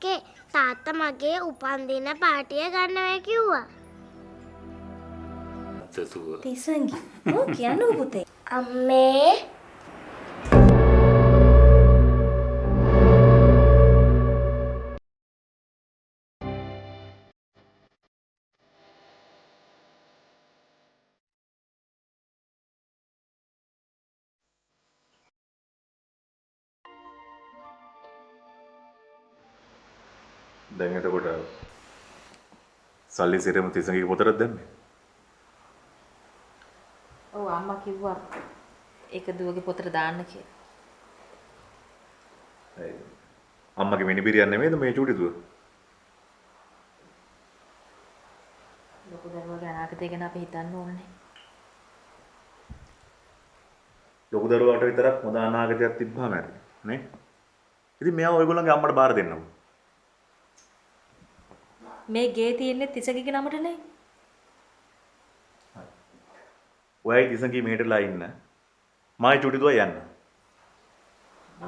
එක්කේ තාත්තා මගේ උපන්දින පාටිය ගන්නවා කිව්වා. තිසංගි ඔව් කියන්නකො පුතේ. අම්මේ දැන් එතකොට සල්ලි සිරම තිසඟේ පොතට දැම්මේ. ඔව් අම්මා කිව්වා ඒක දුවගේ පොතට දාන්න කියලා. අම්මගේ මිනිබිරියක් නෙමෙයිද මේ චූටි දුව? ලොකු දරුවාගේ අනාගතය ගැන අපි හිතන්න ඕනේ. ලොකු දරුවාට විතරක් හොඳ අනාගතයක් තිබ්බාම ඇති නේ? ඉතින් මෙයා ඔයගොල්ලන්ගේ අම්මට බාර දෙන්නම. මේ ගේ තියෙන්නේ තිසඟිගේ නමට නේ. ඔයයි තිසඟී මෙහෙටලා ඉන්න. මායි චූටි දුව යන්න.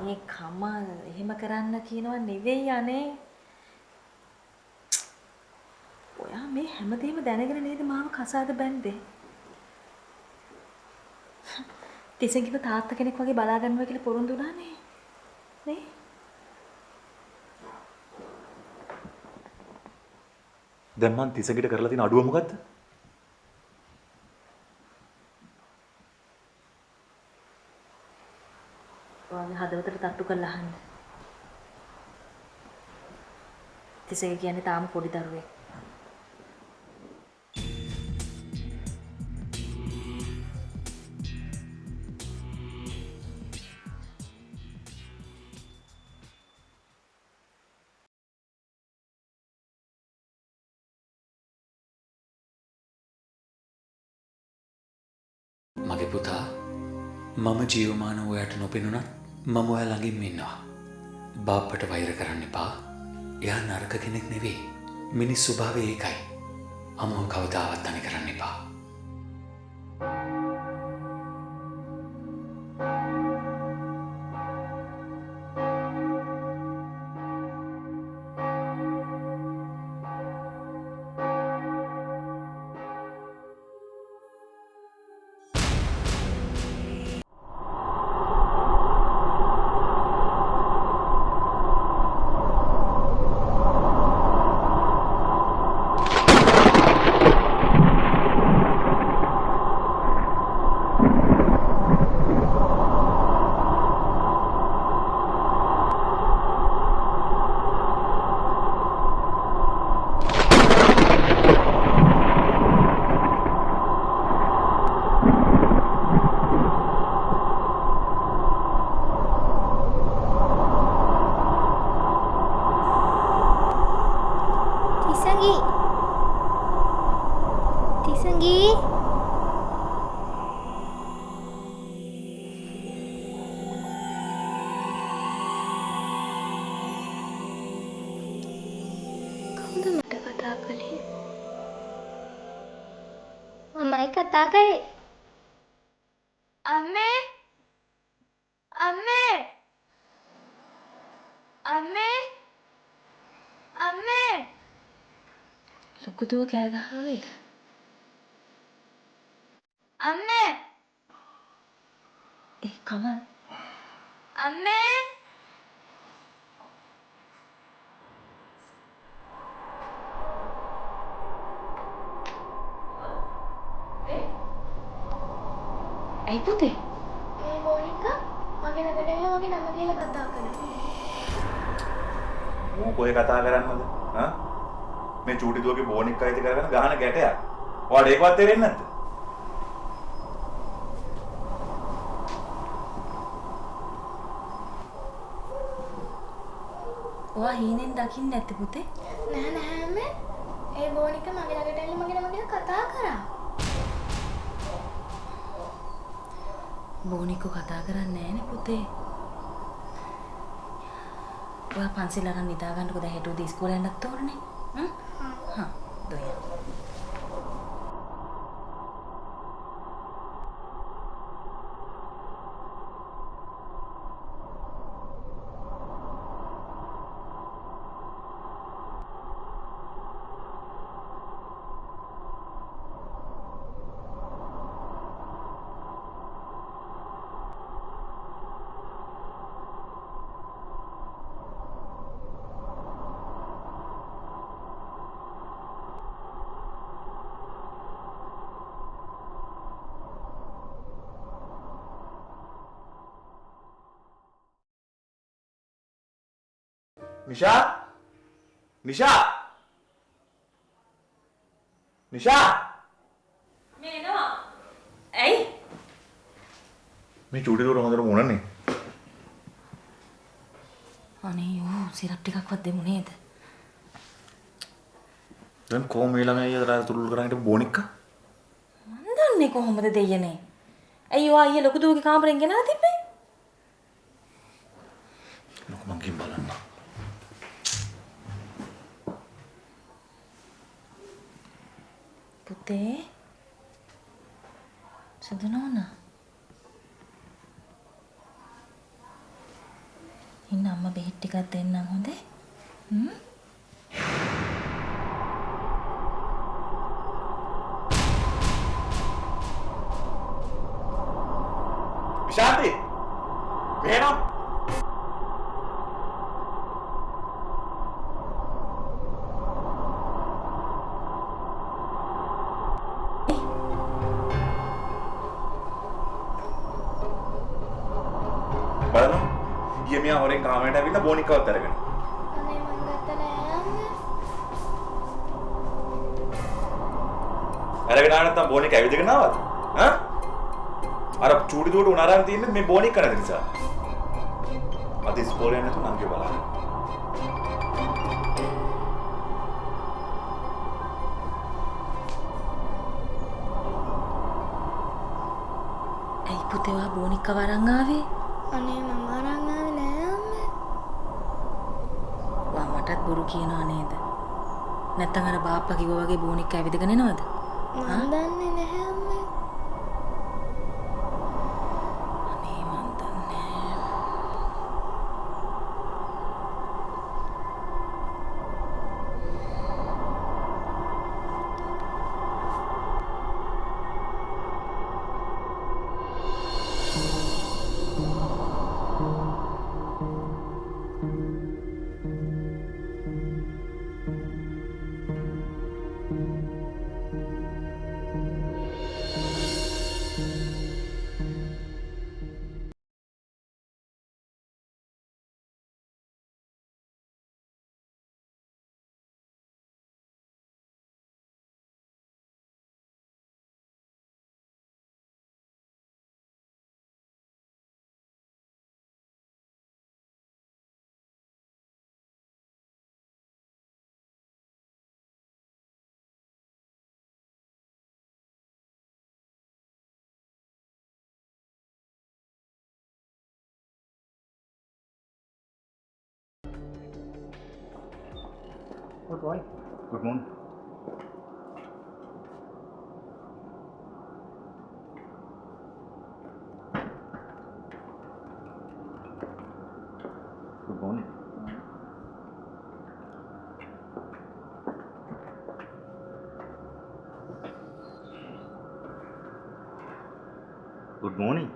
මේ කම එහෙම කරන්න කියනවා නෙවෙයි අනේ. ඔයා මේ හැමදේම දැනගෙන නේද මාව කසාද බැන්දේ? තිසඟිව තාත්තා කෙනෙක් වගේ බලා ගන්නවා කියලා පොරොන්දු වුණානේ. නේ? දැන් මං තිසඟිට කරලා තියෙන අඩුව මොකද්ද? ඔයාගේ හදවතට තට්ටු කරලා අහන්න. තිසඟි කියන්නේ තාම පොඩි දරුවෙක්. මගේ පුතා මම ජීවමාන ඔයාට නොපෙනුනත් මම ඔයා ළඟින්ම ඉන්නවා. බාප්පට වෛර කරන්න එපා. එයා නරක කෙනෙක් නෙවෙයි. මිනිස් ස්වභාවය ඒකයි. අම්මව කවදාවත් තනි කරන්න එපා. තිසඟී කවුද මට කතා කළේ? මමයි කතා කරේ. අම්මේ අම්මේ අම්මේ අම්මේ ලොකු දුව කෑ ගහවෙයි. අම්මේ ඒ කමල් අම්මේ ඇයි පුතේ? මේ මොනිකා මගේ ළඟට ඇවිල්ලා මගේ නම කියලා කතා කළා. ඌ කොහේ කතා කරන්නද? හා? මේ චූටි දුවගේ බෝනික් අයිති කරගෙන ගහන ගැටයක්. ඔයාලට ඒකවත් තේරෙන්නේ නැද්ද? ඔයා හීනෙන් දකින්නේ නැත්තේ පුතේ? නෑ අම්මේ. ඒ මොනිකා මගේ ළඟට ඇවිල්ලා මගේ නම කියලා කතා කරා. බෝනිකෝ කතා කරන්නේ නැහනේ පුතේ. ඔයා පන්සල් අරන් නිදා ගන්නකො දැන් හෙට උදේ ඉස්කෝලේ යන්නත් ඕනේ. හා දොයා. නිෂා නිෂා නිෂා මේ එනවා. ඇයි? මේ චූටි දොර හොඳට මොනනේ? අනේ යෝ සිරප් ටිකක්වත් දෙමු නේද? දැන් කොහොම මේ ළමයි අයියා තුරුල් කරන් හිටපු බොනික්කා? මන් දන්නේ කොහොමද දෙයනේ? ඇයි ඔය අයියා ලොකු දුවගේ කාමරෙන් ගෙනලා තිබ්බේ? ලොකු මං ගිහින් බලන්න. පුතේ සුදු නෝනා ඉන්න අම්මා බෙහෙත් ටිකක් දෙන්නම් හොඳේ? විශාන්ති මෙහෙනම් බලන්න ඊයේ මියා හොරෙන් කාමරේට ඇවිල්ලා බොනික්කවත් අරගෙන අනේ මං ගත්ත නෑ අම්මේ. අරගෙන ආව නැත්තම් බොනික් ඇවිදගෙන ආවද? ඈ? අර චූටි දුවට උනාරන් තියන්නේ මේ බොනික් කරන නිසා. අද ඉස්කෝලේ යන්න තුනන් ගේ බලන්න. ඇයි පුතේ ඔයා බෝනික්ක වරන් ආවේ? අනේ මම අරන් ආවේ නෑ අම්මේ. වා මටත් බොරු කියනවා නේද? නැත්තම් අර බාප්පා කිව්වා වගේ බෝනික්ක ඇවිදගෙන එනවද? මං දන්නේ නැහැ අම්මේ. අනේ මන් දන්නේ. Good morning. Good morning. Good morning. Good morning.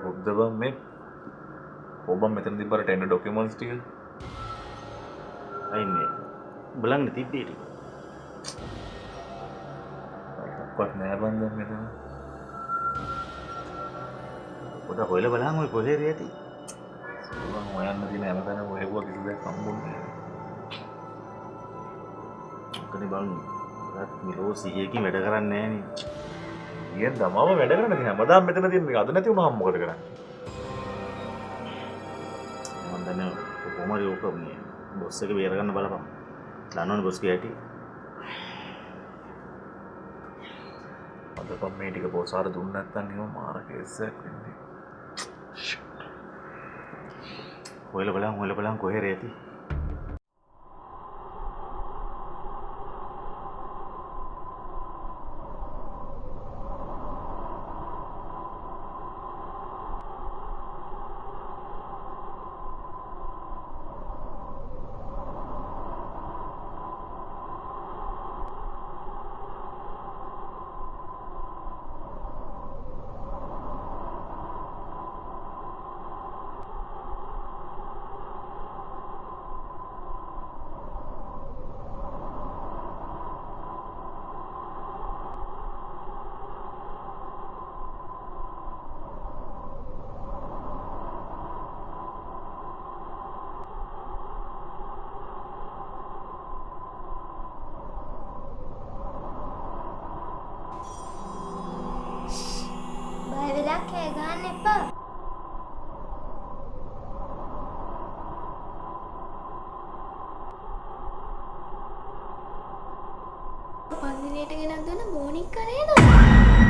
බුද්ධ බම් මේ ඔබ මෙතන තිබ්බර ටෙන්ඩර් ඩොකියුමන්ට්ස් ටික අයිනේ බලන්න තිබ්බේ ටික කොහොත් නෑ බන්දම් මෙතන පොඩ හොයලා බලන්න ඔය කොහෙද යති මම හොයන්න දින හැමතැනම හොයුවා කිසි දෙයක් හම්බුන්නේ නෑ මොකද බලන්න රත් මිලෝ සිහියකින් වැඩ කරන්නේ නෑනේ ඊයෙන් දමාව වැඩ කරන්නේ නැහැ හැමදාම මෙතන තියෙන එක අද නැති වුණාම මොකද කරන්නේ මම දන්නේ කොහොමද ඕක මේ බොස් එක බේර ගන්න බලපන්. දන්නවනේ බොස්ගේ ඇටි. අද මේ ටික බොස් ආර දුන්න නැත්නම් එහෙම මාර කේස් එකක් වෙන්නේ. හොයලා බලන්න කොහේ රේති. යන්න එපා. පන්දිනේට ගෙනත් දුන්න බෝනික් කරේද?